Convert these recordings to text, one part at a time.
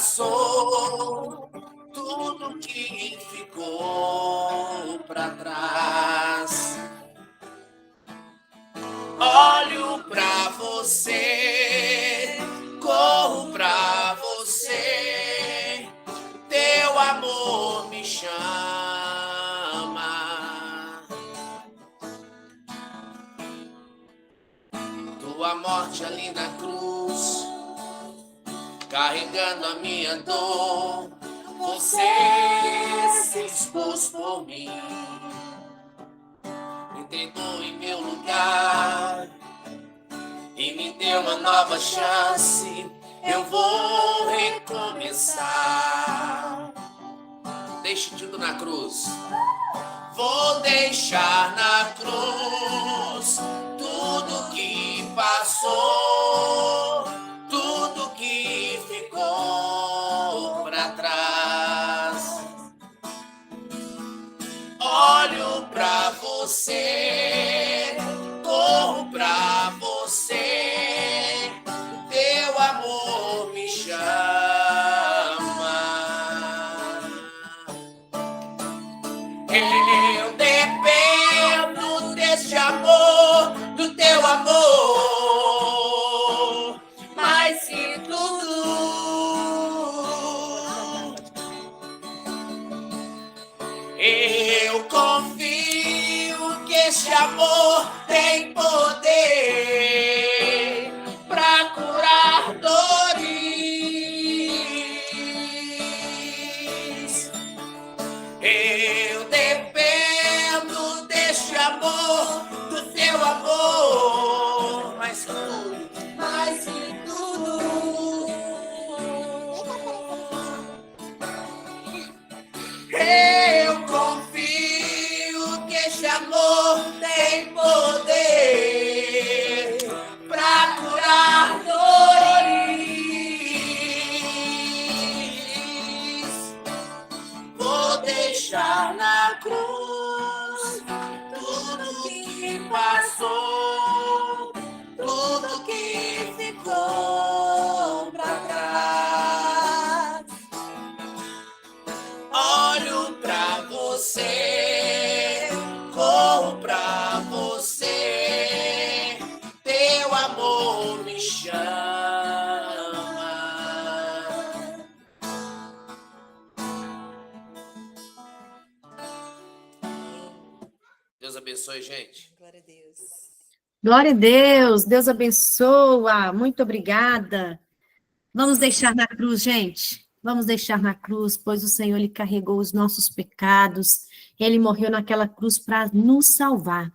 passou, tudo que ficou pra trás. Olho pra você, corro pra você, teu amor me chama. Tua morte ali na cruz, carregando a minha dor, você se expôs por mim, entregou em meu lugar e me deu uma nova chance. Eu vou recomeçar. Deixe tudo na cruz. Vou deixar na cruz tudo que passou, tudo que ficou pra trás. Olho pra você, corro pra você, teu amor me chama. Eu dependo deste amor, do teu amor, mais que tudo. Eu confio que este amor tem poder pra curar dores. Eu dependo deste amor, do teu amor, mais que tudo, mais que tudo. Eu confio que este amor tem poder pra curar dores. Vou deixar na cruz tudo que passou, tudo que ficou pra trás. Olho pra você, corro pra você, teu amor me chama. Deus abençoe, gente. Glória a Deus. Glória a Deus, Deus abençoa, muito obrigada. Vamos deixar na cruz, gente. Vamos deixar na cruz, pois o Senhor, Ele carregou os nossos pecados. Ele morreu naquela cruz para nos salvar.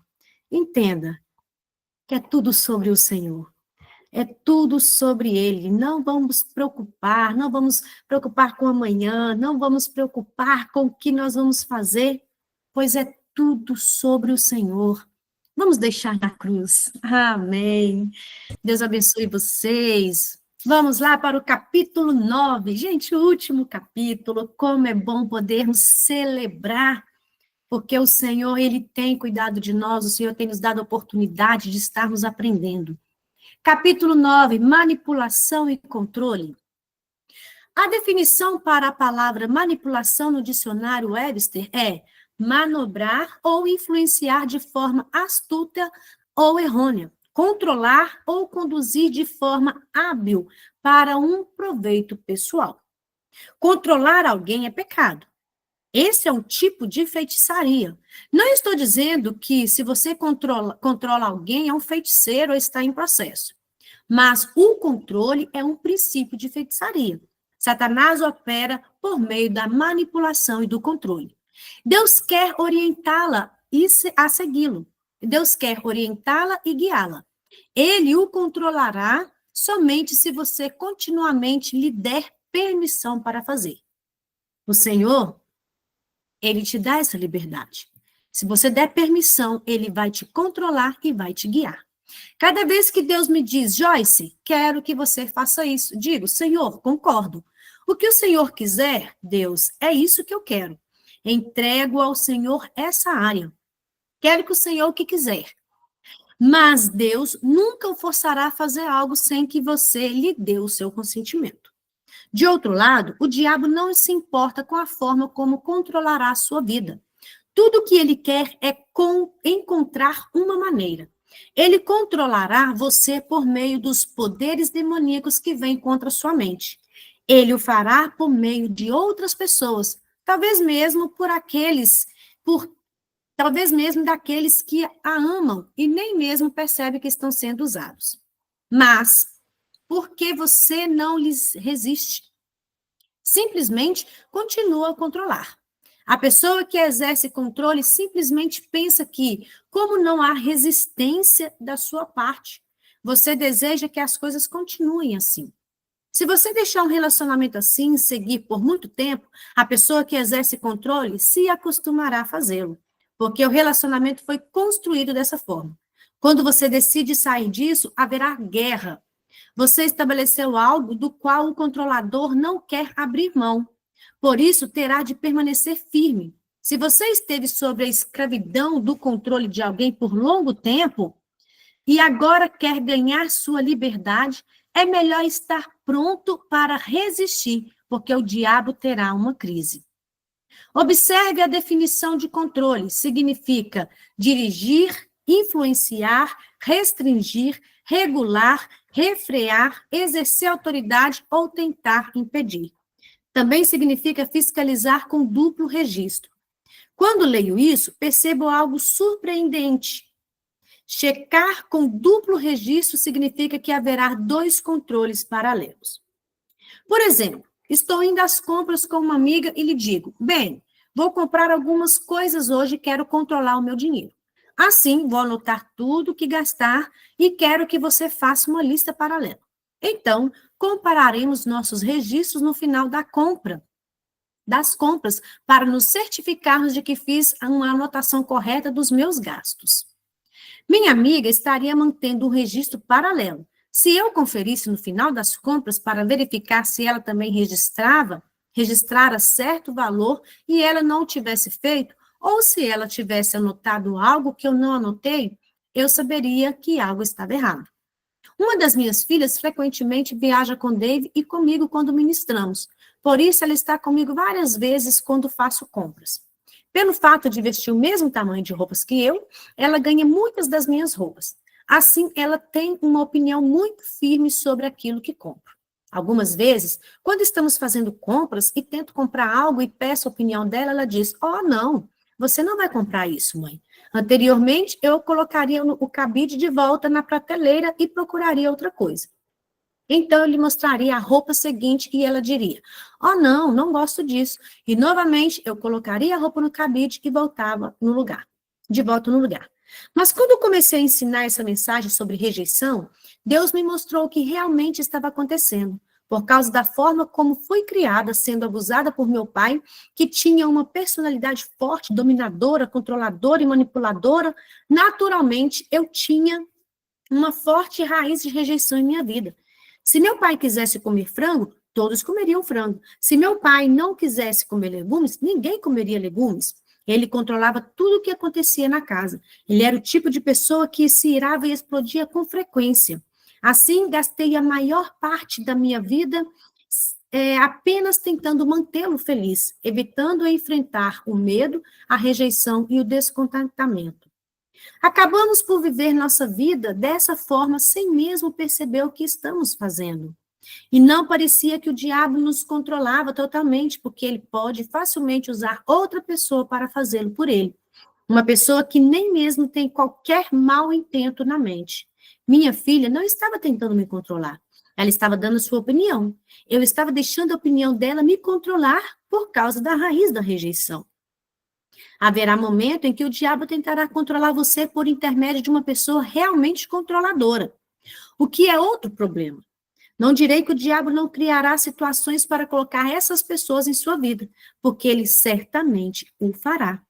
Entenda que é tudo sobre o Senhor. É tudo sobre Ele. Não vamos preocupar, não vamos preocupar com amanhã, não vamos preocupar com o que nós vamos fazer, pois é tudo sobre o Senhor. Vamos deixar na cruz. Amém. Deus abençoe vocês. Vamos lá para o capítulo 9. Gente, o último capítulo. Como é bom podermos celebrar, porque o Senhor, Ele tem cuidado de nós, o Senhor tem nos dado a oportunidade de estarmos aprendendo. Capítulo 9, manipulação e controle. A definição para a palavra manipulação no dicionário Webster é manobrar ou influenciar de forma astuta ou errônea, controlar ou conduzir de forma hábil para um proveito pessoal. Controlar alguém é pecado. Esse é um tipo de feitiçaria. Não estou dizendo que se você controla alguém é um feiticeiro ou está em processo. Mas o controle é um princípio de feitiçaria. Satanás opera por meio da manipulação e do controle. Deus quer orientá-la a segui-lo. Deus quer orientá-la e guiá-la. Ele o controlará somente se você continuamente lhe der permissão para fazer. O Senhor, Ele te dá essa liberdade. Se você der permissão, Ele vai te controlar e vai te guiar. Cada vez que Deus me diz, Joyce, quero que você faça isso, digo, Senhor, concordo. O que o Senhor quiser, Deus, é isso que eu quero. Entrego ao Senhor essa área. Quero que o Senhor o que quiser. Mas Deus nunca o forçará a fazer algo sem que você lhe dê o seu consentimento. De outro lado, o diabo não se importa com a forma como controlará a sua vida. Tudo o que ele quer é encontrar uma maneira. Ele controlará você por meio dos poderes demoníacos que vêm contra sua mente. Ele o fará por meio de outras pessoas, talvez mesmo talvez mesmo daqueles que a amam e nem mesmo percebem que estão sendo usados. Mas, por que você não lhes resiste? Simplesmente continua a controlar. A pessoa que exerce controle simplesmente pensa que, como não há resistência da sua parte, você deseja que as coisas continuem assim. Se você deixar um relacionamento assim seguir por muito tempo, a pessoa que exerce controle se acostumará a fazê-lo, porque o relacionamento foi construído dessa forma. Quando você decide sair disso, haverá guerra. Você estabeleceu algo do qual o controlador não quer abrir mão. Por isso, terá de permanecer firme. Se você esteve sob a escravidão do controle de alguém por longo tempo e agora quer ganhar sua liberdade, é melhor estar pronto para resistir, porque o diabo terá uma crise. Observe a definição de controle. Significa dirigir, influenciar, restringir, regular, refrear, exercer autoridade ou tentar impedir. Também significa fiscalizar com duplo registro. Quando leio isso, percebo algo surpreendente. Checar com duplo registro significa que haverá dois controles paralelos. Por exemplo, estou indo às compras com uma amiga e lhe digo: bem, vou comprar algumas coisas hoje e quero controlar o meu dinheiro. Assim, vou anotar tudo que gastar e quero que você faça uma lista paralela. Então, compararemos nossos registros no final das compras, para nos certificarmos de que fiz uma anotação correta dos meus gastos. Minha amiga estaria mantendo um registro paralelo. Se eu conferisse no final das compras para verificar se ela também registrara certo valor e ela não o tivesse feito, ou se ela tivesse anotado algo que eu não anotei, eu saberia que algo estava errado. Uma das minhas filhas frequentemente viaja com Dave e comigo quando ministramos. Por isso, ela está comigo várias vezes quando faço compras. Pelo fato de vestir o mesmo tamanho de roupas que eu, ela ganha muitas das minhas roupas. Assim, ela tem uma opinião muito firme sobre aquilo que compro. Algumas vezes, quando estamos fazendo compras e tento comprar algo e peço a opinião dela, ela diz: "Oh, não, você não vai comprar isso, mãe. Anteriormente, eu colocaria o cabide de volta na prateleira e procuraria outra coisa." Então, eu lhe mostraria a roupa seguinte e ela diria: "Oh, não, não gosto disso." E, novamente, eu colocaria a roupa no cabide e voltava no lugar, de volta no lugar. Mas quando eu comecei a ensinar essa mensagem sobre rejeição, Deus me mostrou o que realmente estava acontecendo. Por causa da forma como fui criada, sendo abusada por meu pai, que tinha uma personalidade forte, dominadora, controladora e manipuladora, naturalmente eu tinha uma forte raiz de rejeição em minha vida. Se meu pai quisesse comer frango, todos comeriam frango. Se meu pai não quisesse comer legumes, ninguém comeria legumes. Ele controlava tudo o que acontecia na casa. Ele era o tipo de pessoa que se irava e explodia com frequência. Assim, gastei a maior parte da minha vida apenas tentando mantê-lo feliz, evitando enfrentar o medo, a rejeição e o descontentamento. Acabamos por viver nossa vida dessa forma sem mesmo perceber o que estamos fazendo. E não parecia que o diabo nos controlava totalmente, porque ele pode facilmente usar outra pessoa para fazê-lo por ele. Uma pessoa que nem mesmo tem qualquer mau intento na mente. Minha filha não estava tentando me controlar. Ela estava dando sua opinião. Eu estava deixando a opinião dela me controlar por causa da raiz da rejeição. Haverá momento em que o diabo tentará controlar você por intermédio de uma pessoa realmente controladora, o que é outro problema. Não direi que o diabo não criará situações para colocar essas pessoas em sua vida, porque ele certamente o fará.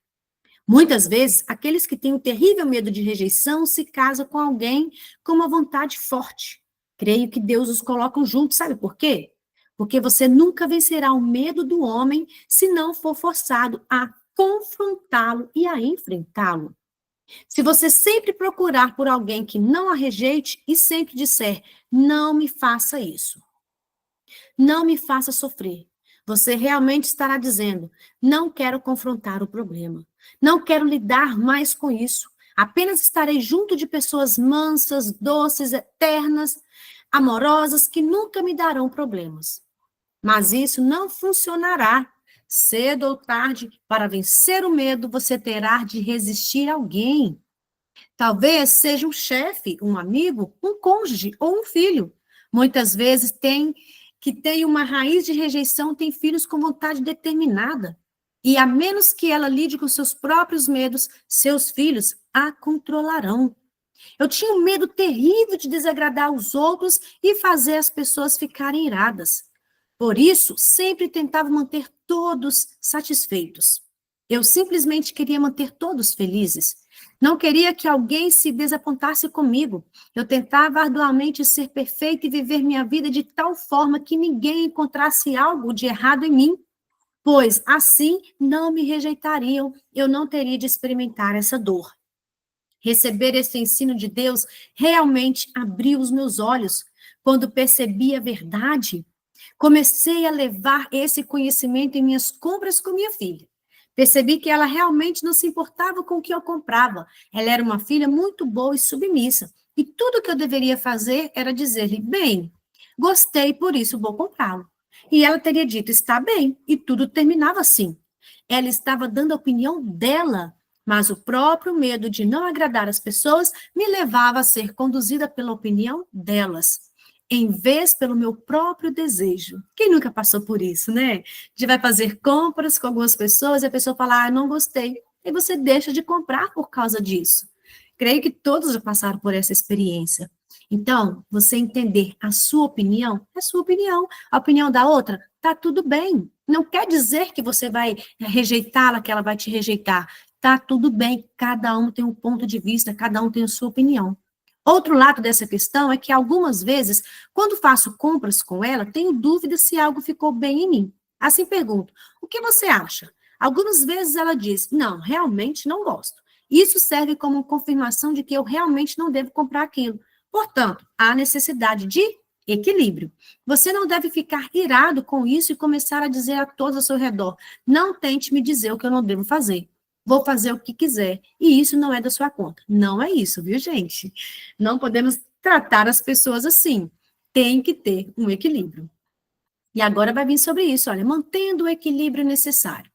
Muitas vezes, aqueles que têm um terrível medo de rejeição se casam com alguém com uma vontade forte. Creio que Deus os coloca juntos, sabe por quê? Porque você nunca vencerá o medo do homem se não for forçado a confrontá-lo e a enfrentá-lo. Se você sempre procurar por alguém que não a rejeite e sempre disser: "Não me faça isso", Não me faça sofrer. Você realmente estará dizendo: não quero confrontar o problema. Não quero lidar mais com isso. Apenas estarei junto de pessoas mansas, doces, eternas, amorosas, que nunca me darão problemas. Mas isso não funcionará. Cedo ou tarde, para vencer o medo, você terá de resistir a alguém. Talvez seja um chefe, um amigo, um cônjuge ou um filho. Muitas vezes tem uma raiz de rejeição, tem filhos com vontade determinada. E a menos que ela lide com seus próprios medos, seus filhos a controlarão. Eu tinha um medo terrível de desagradar os outros e fazer as pessoas ficarem iradas. Por isso, sempre tentava manter todos satisfeitos. Eu simplesmente queria manter todos felizes. Não queria que alguém se desapontasse comigo. Eu tentava arduamente ser perfeita e viver minha vida de tal forma que ninguém encontrasse algo de errado em mim, pois assim não me rejeitariam, eu não teria de experimentar essa dor. Receber esse ensino de Deus realmente abriu os meus olhos. Quando percebi a verdade, comecei a levar esse conhecimento em minhas compras com minha filha. Percebi que ela realmente não se importava com o que eu comprava. Ela era uma filha muito boa e submissa. E tudo que eu deveria fazer era dizer-lhe: bem, gostei, por isso vou comprá-lo. E ela teria dito: está bem. E tudo terminava assim. Ela estava dando a opinião dela, mas o próprio medo de não agradar as pessoas me levava a ser conduzida pela opinião delas, em vez pelo meu próprio desejo. Quem nunca passou por isso, né? A gente vai fazer compras com algumas pessoas e a pessoa fala: não gostei. E você deixa de comprar por causa disso. Creio que todos já passaram por essa experiência. Então, você entender a sua opinião, é sua opinião. A opinião da outra, tá tudo bem. Não quer dizer que você vai rejeitá-la, que ela vai te rejeitar. Tá tudo bem, cada um tem um ponto de vista, cada um tem a sua opinião. Outro lado dessa questão é que algumas vezes, quando faço compras com ela, tenho dúvida se algo ficou bem em mim. Assim pergunto: o que você acha? Algumas vezes ela diz: não, realmente não gosto. Isso serve como confirmação de que eu realmente não devo comprar aquilo. Portanto, há necessidade de equilíbrio. Você não deve ficar irado com isso e começar a dizer a todos ao seu redor: não tente me dizer o que eu não devo fazer. Vou fazer o que quiser. E isso não é da sua conta. Não é isso, viu, gente? Não podemos tratar as pessoas assim. Tem que ter um equilíbrio. E agora vai vir sobre isso, olha, mantendo o equilíbrio necessário.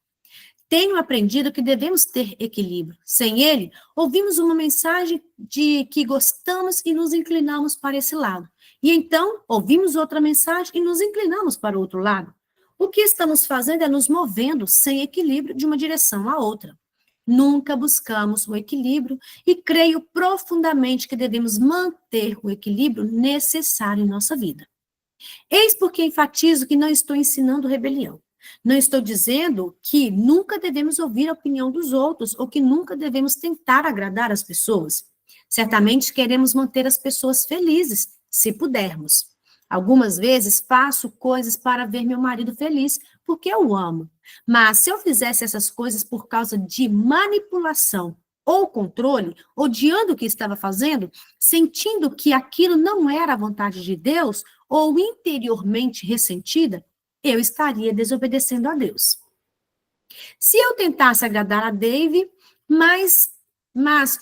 Tenho aprendido que devemos ter equilíbrio. Sem ele, ouvimos uma mensagem de que gostamos e nos inclinamos para esse lado. E então, ouvimos outra mensagem e nos inclinamos para o outro lado. O que estamos fazendo é nos movendo sem equilíbrio de uma direção à outra. Nunca buscamos o equilíbrio e creio profundamente que devemos manter o equilíbrio necessário em nossa vida. Eis porque enfatizo que não estou ensinando rebelião. Não estou dizendo que nunca devemos ouvir a opinião dos outros ou que nunca devemos tentar agradar as pessoas. Certamente queremos manter as pessoas felizes, se pudermos. Algumas vezes faço coisas para ver meu marido feliz, porque eu o amo. Mas se eu fizesse essas coisas por causa de manipulação ou controle, odiando o que estava fazendo, sentindo que aquilo não era a vontade de Deus, ou interiormente ressentida, eu estaria desobedecendo a Deus. Se eu tentasse agradar a Dave, mas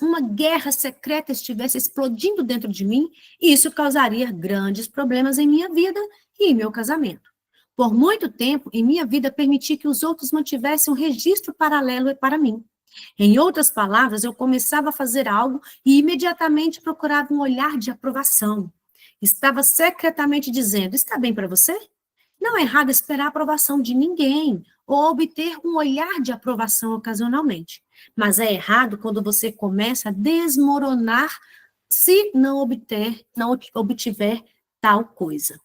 uma guerra secreta estivesse explodindo dentro de mim, isso causaria grandes problemas em minha vida e em meu casamento. Por muito tempo, em minha vida, permiti que os outros mantivessem um registro paralelo para mim. Em outras palavras, eu começava a fazer algo e imediatamente procurava um olhar de aprovação. Estava secretamente dizendo: está bem para você? Não é errado esperar a aprovação de ninguém ou obter um olhar de aprovação ocasionalmente. Mas é errado quando você começa a desmoronar se não obtiver tal coisa.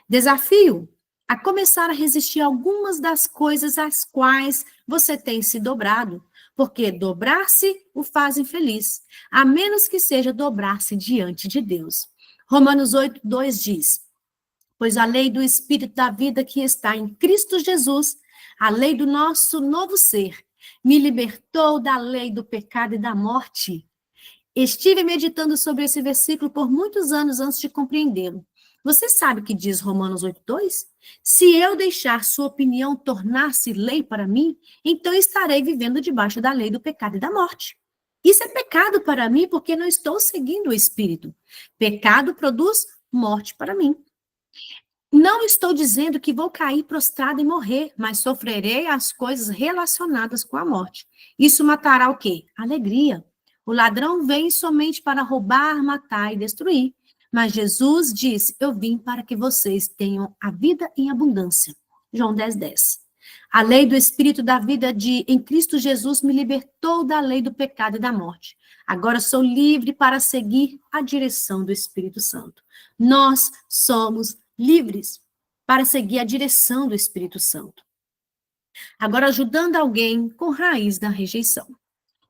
Desafio a começar a resistir a algumas das coisas às quais você tem se dobrado, porque dobrar-se o faz infeliz, a menos que seja dobrar-se diante de Deus. Romanos 8:2 diz: pois a lei do Espírito da vida que está em Cristo Jesus, a lei do nosso novo ser, me libertou da lei do pecado e da morte. Estive meditando sobre esse versículo por muitos anos antes de compreendê-lo. Você sabe o que diz Romanos 8:2? Se eu deixar sua opinião tornar-se lei para mim, então estarei vivendo debaixo da lei do pecado e da morte. Isso é pecado para mim porque não estou seguindo o Espírito. Pecado produz morte para mim. Não estou dizendo que vou cair prostrado e morrer, mas sofrerei as coisas relacionadas com a morte. Isso matará o quê? Alegria. O ladrão vem somente para roubar, matar e destruir. Mas Jesus disse: eu vim para que vocês tenham a vida em abundância. João 10:10. A lei do Espírito da vida em Cristo Jesus me libertou da lei do pecado e da morte. Agora sou livre para seguir a direção do Espírito Santo. Nós somos livres para seguir a direção do Espírito Santo. Agora, ajudando alguém com raiz da rejeição.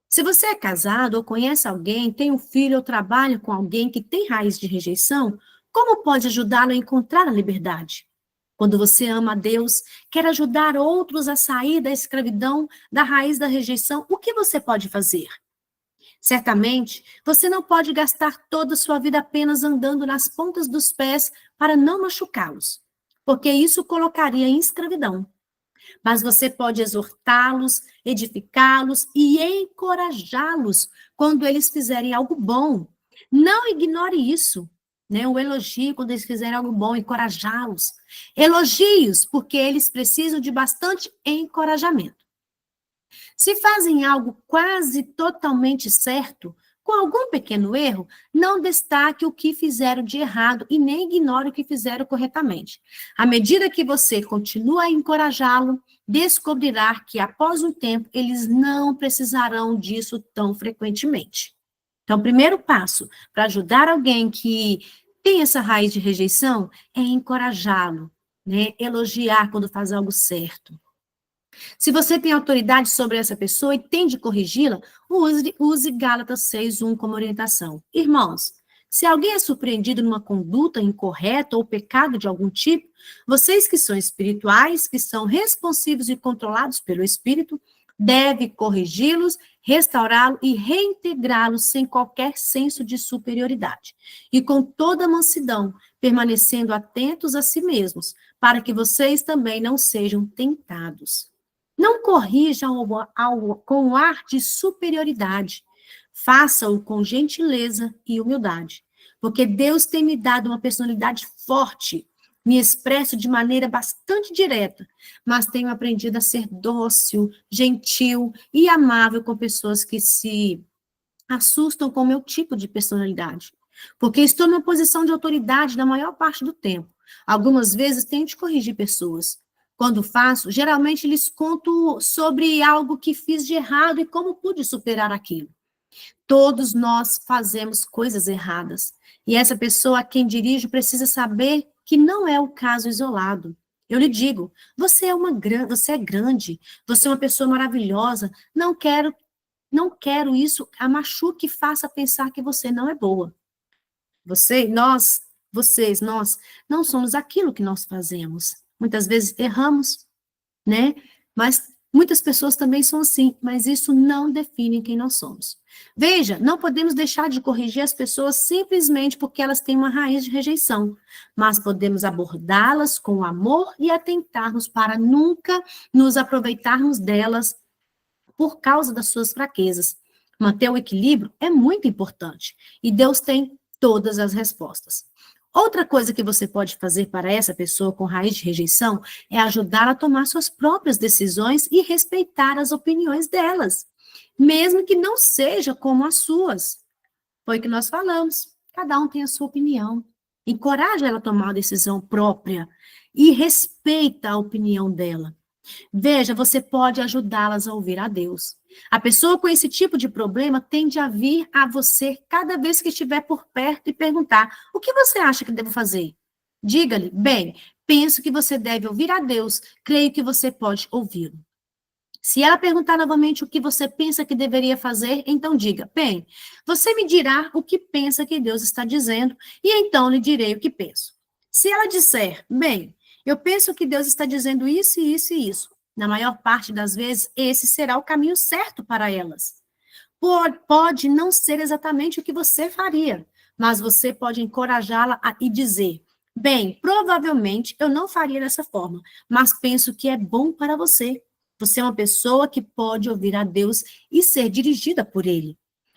Se você é casado ou conhece alguém, tem um filho ou trabalha com alguém que tem raiz de rejeição, como pode ajudá-lo a encontrar a liberdade? Quando você ama a Deus, quer ajudar outros a sair da escravidão, da raiz da rejeição, o que você pode fazer? Certamente, você não pode gastar toda a sua vida apenas andando nas pontas dos pés para não machucá-los, porque isso colocaria em escravidão. Mas você pode exortá-los, edificá-los e encorajá-los quando eles fizerem algo bom. Não ignore isso, né? O elogio quando eles fizerem algo bom, encorajá-los. Elogios, porque eles precisam de bastante encorajamento. Se fazem algo quase totalmente certo, com algum pequeno erro, não destaque o que fizeram de errado e nem ignore o que fizeram corretamente. À medida que você continua a encorajá-lo, descobrirá que após um tempo eles não precisarão disso tão frequentemente. Então, o primeiro passo para ajudar alguém que tem essa raiz de rejeição é encorajá-lo, né? Elogiar quando faz algo certo. Se você tem autoridade sobre essa pessoa e tem de corrigi-la, use Gálatas 6:1 como orientação. Irmãos, se alguém é surpreendido numa conduta incorreta ou pecado de algum tipo, vocês que são espirituais, que são responsivos e controlados pelo Espírito, devem corrigi-los, restaurá-los e reintegrá-los sem qualquer senso de superioridade. E com toda mansidão, permanecendo atentos a si mesmos, para que vocês também não sejam tentados. Não corrija com um ar de superioridade. Faça-o com gentileza e humildade. Porque Deus tem me dado uma personalidade forte. Me expresso de maneira bastante direta, mas tenho aprendido a ser dócil, gentil e amável com pessoas que se assustam com o meu tipo de personalidade. Porque estou numa posição de autoridade na maior parte do tempo. Algumas vezes tenho de corrigir pessoas. Quando faço, geralmente lhes conto sobre algo que fiz de errado e como pude superar aquilo. Todos nós fazemos coisas erradas. E essa pessoa a quem dirijo precisa saber que não é o caso isolado. Eu lhe digo, você é grande, você é uma pessoa maravilhosa, não quero isso a machuque e faça pensar que você não é boa. Nós não somos aquilo que nós fazemos. Muitas vezes erramos, né? Mas muitas pessoas também são assim, mas isso não define quem nós somos. Veja, não podemos deixar de corrigir as pessoas simplesmente porque elas têm uma raiz de rejeição, mas podemos abordá-las com amor e atentarmos para nunca nos aproveitarmos delas por causa das suas fraquezas. Manter o equilíbrio é muito importante e Deus tem todas as respostas. Outra coisa que você pode fazer para essa pessoa com raiz de rejeição é ajudá-la a tomar suas próprias decisões e respeitar as opiniões delas, mesmo que não seja como as suas. Foi o que nós falamos. Cada um tem a sua opinião. Encoraja ela a tomar uma decisão própria e respeita a opinião dela. Veja, você pode ajudá-las a ouvir a Deus. A pessoa com esse tipo de problema tende a vir a você cada vez que estiver por perto e perguntar: o que você acha que devo fazer? Diga-lhe: bem, penso que você deve ouvir a Deus, creio que você pode ouvi-lo. Se ela perguntar novamente o que você pensa que deveria fazer, então diga: bem, você me dirá o que pensa que Deus está dizendo, e então lhe direi o que penso. Se ela disser: bem, eu penso que Deus está dizendo isso e isso e isso, na maior parte das vezes, esse será o caminho certo para elas. Pode não ser exatamente o que você faria, mas você pode encorajá-la e dizer: Bem, provavelmente eu não faria dessa forma, mas penso que é bom para você. Você é uma pessoa que pode ouvir a Deus e ser dirigida por Ele.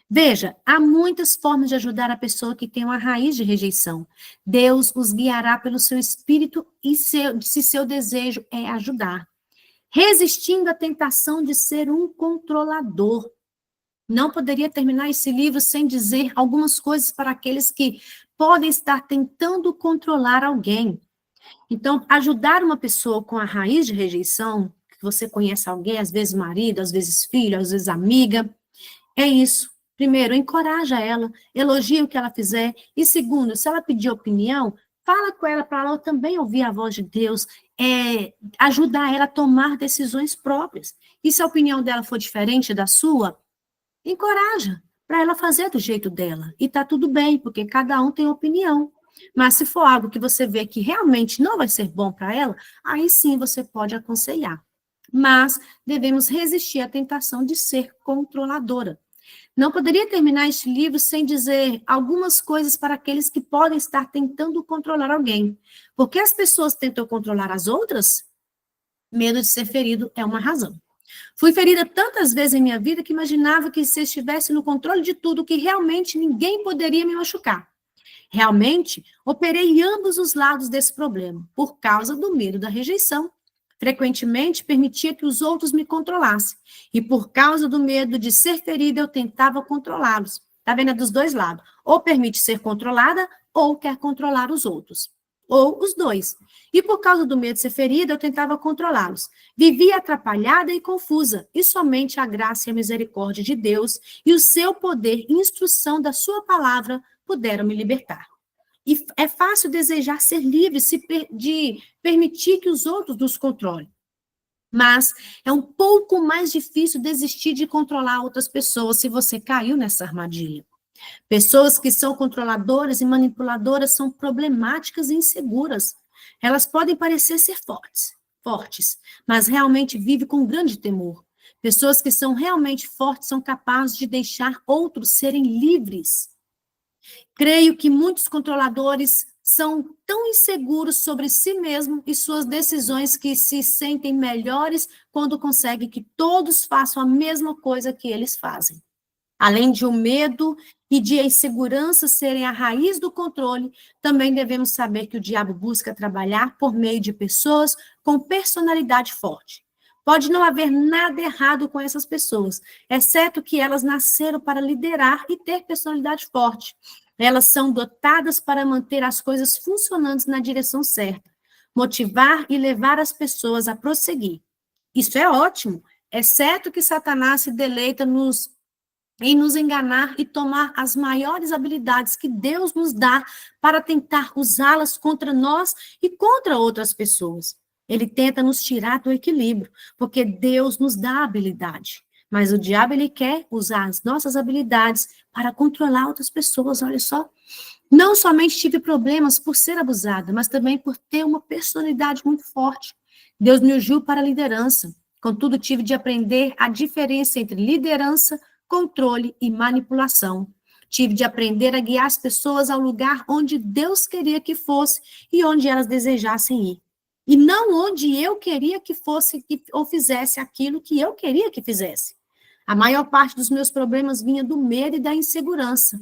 Veja, há muitas formas de ajudar a pessoa que tem uma raiz de rejeição. Deus os guiará pelo seu espírito e se seu desejo é ajudar. Resistindo à tentação de ser um controlador. Não poderia terminar esse livro sem dizer algumas coisas para aqueles que podem estar tentando controlar alguém. Então, ajudar uma pessoa com a raiz de rejeição, que você conhece alguém, às vezes marido, às vezes filho, às vezes amiga, é isso. Primeiro, encoraja ela, elogia o que ela fizer. E segundo, se ela pedir opinião, fala com ela para ela também ouvir a voz de Deus, ajudar ela a tomar decisões próprias. E se a opinião dela for diferente da sua, encoraja para ela fazer do jeito dela. E tá tudo bem, porque cada um tem opinião. Mas se for algo que você vê que realmente não vai ser bom para ela, aí sim você pode aconselhar. Mas devemos resistir à tentação de ser controladora. Não poderia terminar este livro sem dizer algumas coisas para aqueles que podem estar tentando controlar alguém. Porque as pessoas tentam controlar as outras? Medo de ser ferido é uma razão. Fui ferida tantas vezes em minha vida que imaginava que se estivesse no controle de tudo, que realmente ninguém poderia me machucar. Realmente, operei em ambos os lados desse problema, por causa do medo da rejeição. Frequentemente, permitia que os outros me controlassem. E por causa do medo de ser ferida, eu tentava controlá-los. Está vendo? É dos dois lados. Ou permite ser controlada, ou quer controlar os outros. Ou os dois. E por causa do medo de ser ferida, eu tentava controlá-los. Vivia atrapalhada e confusa, e somente a graça e a misericórdia de Deus e o seu poder e instrução da sua palavra puderam me libertar. E é fácil desejar ser livre, de permitir que os outros nos controlem. Mas é um pouco mais difícil desistir de controlar outras pessoas se você caiu nessa armadilha. Pessoas que são controladoras e manipuladoras são problemáticas e inseguras. Elas podem parecer ser fortes, mas realmente vivem com grande temor. Pessoas que são realmente fortes são capazes de deixar outros serem livres. Creio que muitos controladores são tão inseguros sobre si mesmos e suas decisões que se sentem melhores quando conseguem que todos façam a mesma coisa que eles fazem. Além de o medo e de a insegurança serem a raiz do controle, também devemos saber que o diabo busca trabalhar por meio de pessoas com personalidade forte. Pode não haver nada errado com essas pessoas, exceto que elas nasceram para liderar e ter personalidade forte. Elas são dotadas para manter as coisas funcionando na direção certa, motivar e levar as pessoas a prosseguir. Isso é ótimo, exceto que Satanás se deleita em nos enganar e tomar as maiores habilidades que Deus nos dá para tentar usá-las contra nós e contra outras pessoas. Ele tenta nos tirar do equilíbrio, porque Deus nos dá a habilidade. Mas o diabo, ele quer usar as nossas habilidades para controlar outras pessoas, olha só. Não somente tive problemas por ser abusada, mas também por ter uma personalidade muito forte. Deus me ungiu para a liderança. Contudo, tive de aprender a diferença entre liderança, controle e manipulação. Tive de aprender a guiar as pessoas ao lugar onde Deus queria que fosse e onde elas desejassem ir. E não onde eu queria que fosse ou fizesse aquilo que eu queria que fizesse. A maior parte dos meus problemas vinha do medo e da insegurança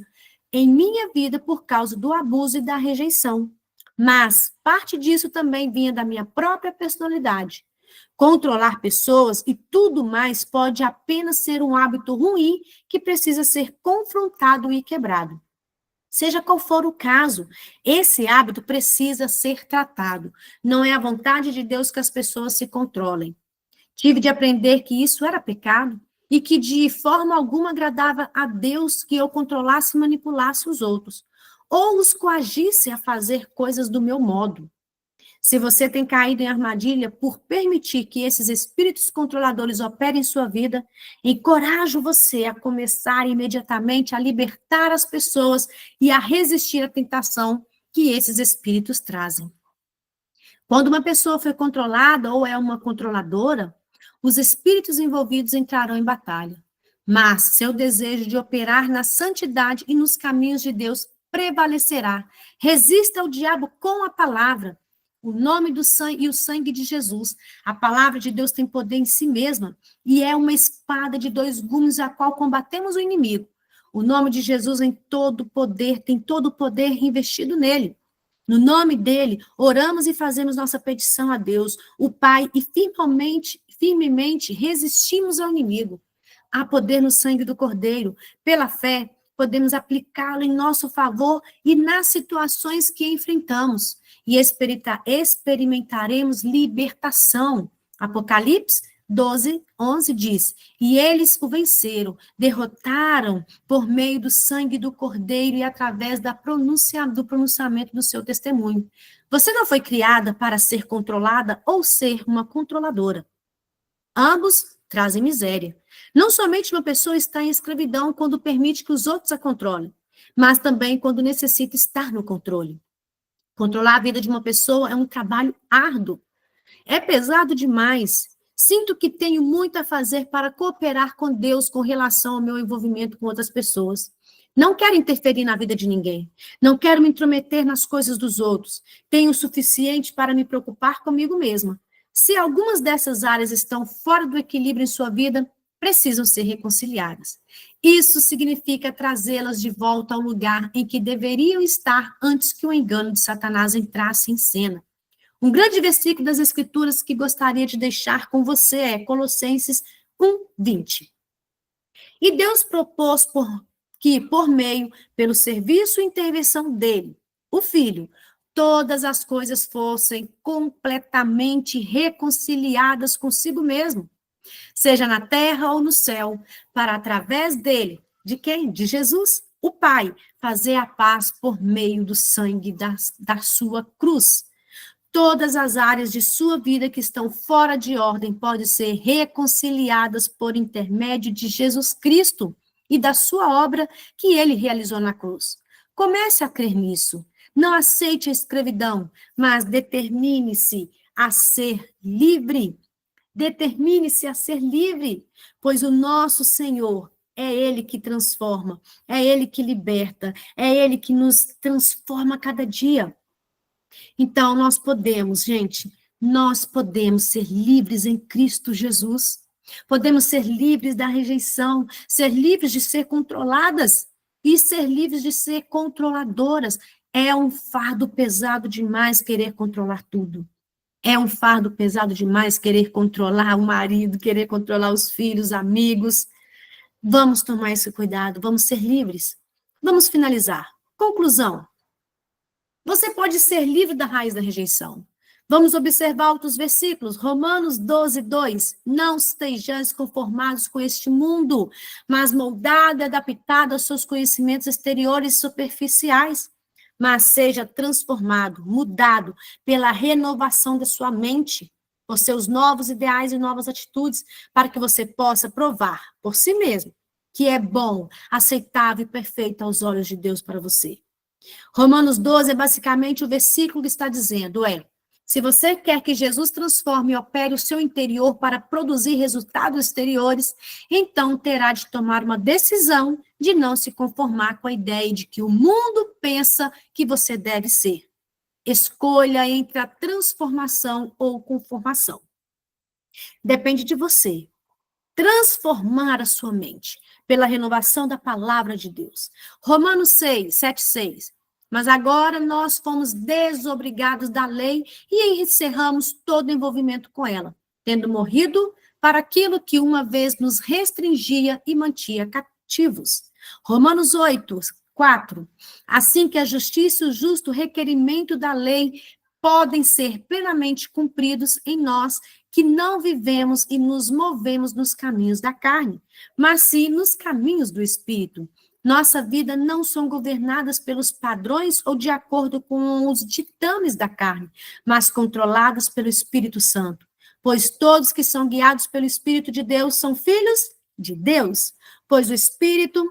em minha vida por causa do abuso e da rejeição. Mas parte disso também vinha da minha própria personalidade. Controlar pessoas e tudo mais pode apenas ser um hábito ruim que precisa ser confrontado e quebrado. Seja qual for o caso, esse hábito precisa ser tratado. Não é a vontade de Deus que as pessoas se controlem. Tive de aprender que isso era pecado e que de forma alguma agradava a Deus que eu controlasse e manipulasse os outros, ou os coagisse a fazer coisas do meu modo. Se você tem caído em armadilha por permitir que esses espíritos controladores operem em sua vida, encorajo você a começar imediatamente a libertar as pessoas e a resistir à tentação que esses espíritos trazem. Quando uma pessoa foi controlada ou é uma controladora, os espíritos envolvidos entrarão em batalha. Mas seu desejo de operar na santidade e nos caminhos de Deus prevalecerá. Resista ao diabo com a palavra. O nome do sangue e o sangue de Jesus. A palavra de Deus tem poder em si mesma e é uma espada de dois gumes a qual combatemos o inimigo. O nome de Jesus tem todo o poder investido nele. No nome dele, oramos e fazemos nossa petição a Deus, o Pai, e firmemente resistimos ao inimigo. Há poder no sangue do Cordeiro. Pela fé, podemos aplicá-lo em nosso favor e nas situações que enfrentamos. E experimentaremos libertação. Apocalipse 12, 11 diz, e eles o venceram, derrotaram por meio do sangue do Cordeiro e através do pronunciamento do seu testemunho. Você não foi criada para ser controlada ou ser uma controladora. Ambos trazem miséria. Não somente uma pessoa está em escravidão quando permite que os outros a controlem, mas também quando necessita estar no controle. Controlar a vida de uma pessoa é um trabalho árduo. É pesado demais. Sinto que tenho muito a fazer para cooperar com Deus com relação ao meu envolvimento com outras pessoas. Não quero interferir na vida de ninguém. Não quero me intrometer nas coisas dos outros. Tenho o suficiente para me preocupar comigo mesma. Se algumas dessas áreas estão fora do equilíbrio em sua vida, precisam ser reconciliadas. Isso significa trazê-las de volta ao lugar em que deveriam estar antes que o engano de Satanás entrasse em cena. Um grande versículo das Escrituras que gostaria de deixar com você é Colossenses 1:20. E Deus propôs que, por meio, pelo serviço e intervenção dele, o Filho, todas as coisas fossem completamente reconciliadas consigo mesmo, seja na terra ou no céu, para através dele, de quem? De Jesus, o Pai, fazer a paz por meio do sangue da sua cruz. Todas as áreas de sua vida que estão fora de ordem podem ser reconciliadas por intermédio de Jesus Cristo e da sua obra que ele realizou na cruz. Comece a crer nisso. Não aceite a escravidão, mas determine-se a ser livre. Determine-se a ser livre, pois o nosso Senhor é Ele que transforma, é Ele que liberta, é Ele que nos transforma a cada dia. Então, nós podemos, gente, nós podemos ser livres em Cristo Jesus. Podemos ser livres da rejeição, ser livres de ser controladas e ser livres de ser controladoras. É um fardo pesado demais querer controlar tudo. É um fardo pesado demais querer controlar o marido, querer controlar os filhos, amigos. Vamos tomar esse cuidado, vamos ser livres. Vamos finalizar. Conclusão. Você pode ser livre da raiz da rejeição. Vamos observar outros versículos. Romanos 12, 2. Não estejais conformados com este mundo, mas moldado e adaptado aos seus conhecimentos exteriores e superficiais. Mas seja transformado, mudado pela renovação da sua mente, por seus novos ideais e novas atitudes, para que você possa provar por si mesmo que é bom, aceitável e perfeito aos olhos de Deus para você. Romanos 12 é basicamente o versículo que está dizendo, se você quer que Jesus transforme e opere o seu interior para produzir resultados exteriores, então terá de tomar uma decisão de não se conformar com a ideia de que o mundo pensa que você deve ser. Escolha entre a transformação ou conformação. Depende de você. Transformar a sua mente pela renovação da palavra de Deus. Romanos 6, 7, 6. Mas agora nós fomos desobrigados da lei e encerramos todo envolvimento com ela, tendo morrido para aquilo que uma vez nos restringia e mantinha cativos. Romanos 8, 4. Assim que a justiça e o justo requerimento da lei podem ser plenamente cumpridos em nós, que não vivemos e nos movemos nos caminhos da carne, mas sim nos caminhos do Espírito. Nossa vida não são governadas pelos padrões ou de acordo com os ditames da carne, mas controladas pelo Espírito Santo. Pois todos que são guiados pelo Espírito de Deus são filhos de Deus. Pois o Espírito,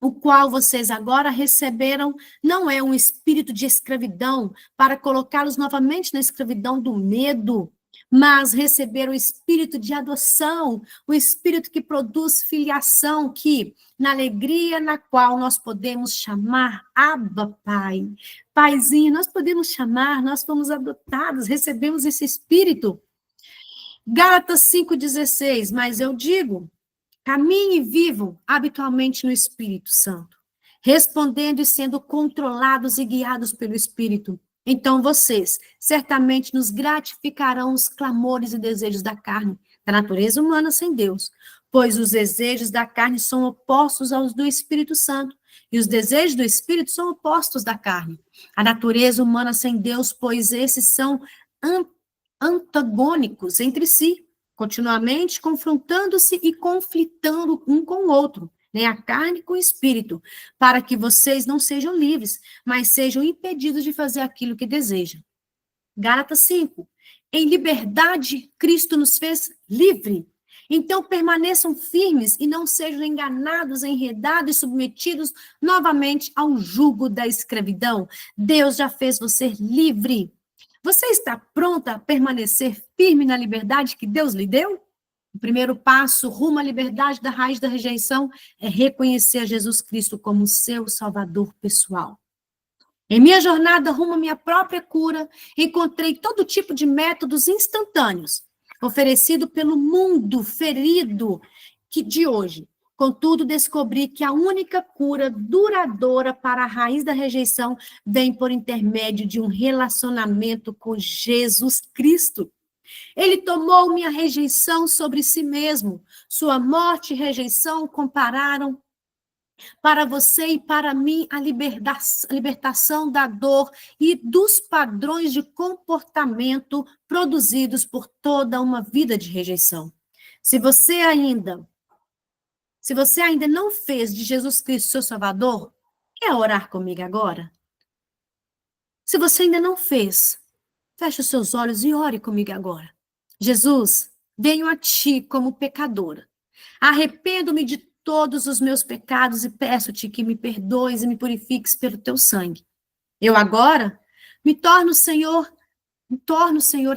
o qual vocês agora receberam, não é um espírito de escravidão para colocá-los novamente na escravidão do medo. mas receberam o espírito de adoção, o espírito que produz filiação, que, na alegria na qual nós podemos chamar Abba, Pai. Paizinho, nós podemos chamar, nós fomos adotados, recebemos esse espírito. Gálatas 5,16, mas eu digo, caminhem e vivam habitualmente no Espírito Santo, respondendo e sendo controlados e guiados pelo Espírito. Então vocês certamente nos gratificarão os clamores e desejos da carne, da natureza humana sem Deus, pois os desejos da carne são opostos aos do Espírito Santo, e os desejos do Espírito são opostos da carne. A natureza humana sem Deus, pois esses são antagônicos entre si, continuamente confrontando-se e conflitando um com o outro, nem a carne com o espírito, para que vocês não sejam livres, mas sejam impedidos de fazer aquilo que desejam. Gálatas 5. Em liberdade, Cristo nos fez livre. Então permaneçam firmes e não sejam enganados, enredados e submetidos novamente ao jugo da escravidão. Deus já fez você livre. Você está pronta a permanecer firme na liberdade que Deus lhe deu? O primeiro passo rumo à liberdade da raiz da rejeição é reconhecer a Jesus Cristo como seu Salvador pessoal. Em minha jornada rumo à minha própria cura, encontrei todo tipo de métodos instantâneos, oferecido pelo mundo ferido de hoje. Contudo, descobri que a única cura duradoura para a raiz da rejeição vem por intermédio de um relacionamento com Jesus Cristo. Ele tomou minha rejeição sobre si mesmo. Sua morte e rejeição compararam para você e para mim a libertação da dor e dos padrões de comportamento produzidos por toda uma vida de rejeição. Se você ainda não fez de Jesus Cristo seu Salvador, quer orar comigo agora? Se você ainda não fez, feche os seus olhos e ore comigo agora. Jesus, venho a ti como pecadora. Arrependo-me de todos os meus pecados e peço-te que me perdoes e me purifiques pelo teu sangue. Eu agora me torno Senhor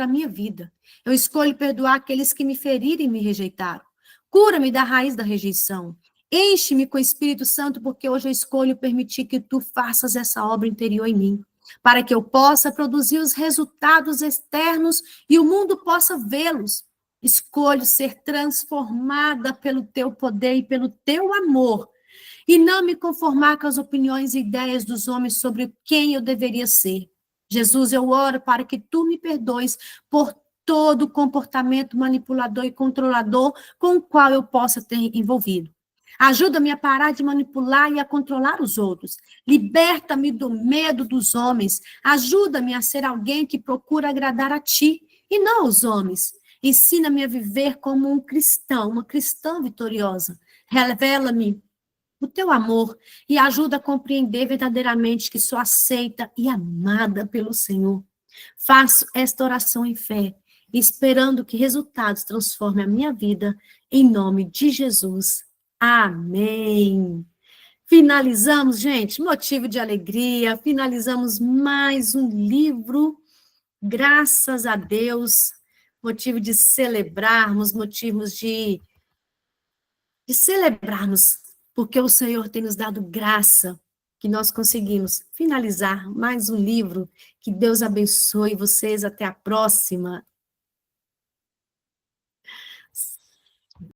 a minha vida. Eu escolho perdoar aqueles que me feriram e me rejeitaram. Cura-me da raiz da rejeição. Enche-me com o Espírito Santo, porque hoje eu escolho permitir que tu faças essa obra interior em mim, para que eu possa produzir os resultados externos e o mundo possa vê-los. Escolho ser transformada pelo teu poder e pelo teu amor, e não me conformar com as opiniões e ideias dos homens sobre quem eu deveria ser. Jesus, eu oro para que tu me perdoes por todo o comportamento manipulador e controlador com o qual eu possa ter envolvido. Ajuda-me a parar de manipular e a controlar os outros. Liberta-me do medo dos homens. Ajuda-me a ser alguém que procura agradar a ti e não aos homens. Ensina-me a viver como um cristão, uma cristã vitoriosa. Revela-me o teu amor e ajuda a compreender verdadeiramente que sou aceita e amada pelo Senhor. Faço esta oração em fé, esperando que resultados transformem a minha vida, em nome de Jesus. Amém. Finalizamos, gente, motivo de alegria, finalizamos mais um livro, graças a Deus, motivo de celebrarmos, motivos de celebrarmos, porque o Senhor tem nos dado graça, que nós conseguimos finalizar mais um livro. Que Deus abençoe vocês, até a próxima.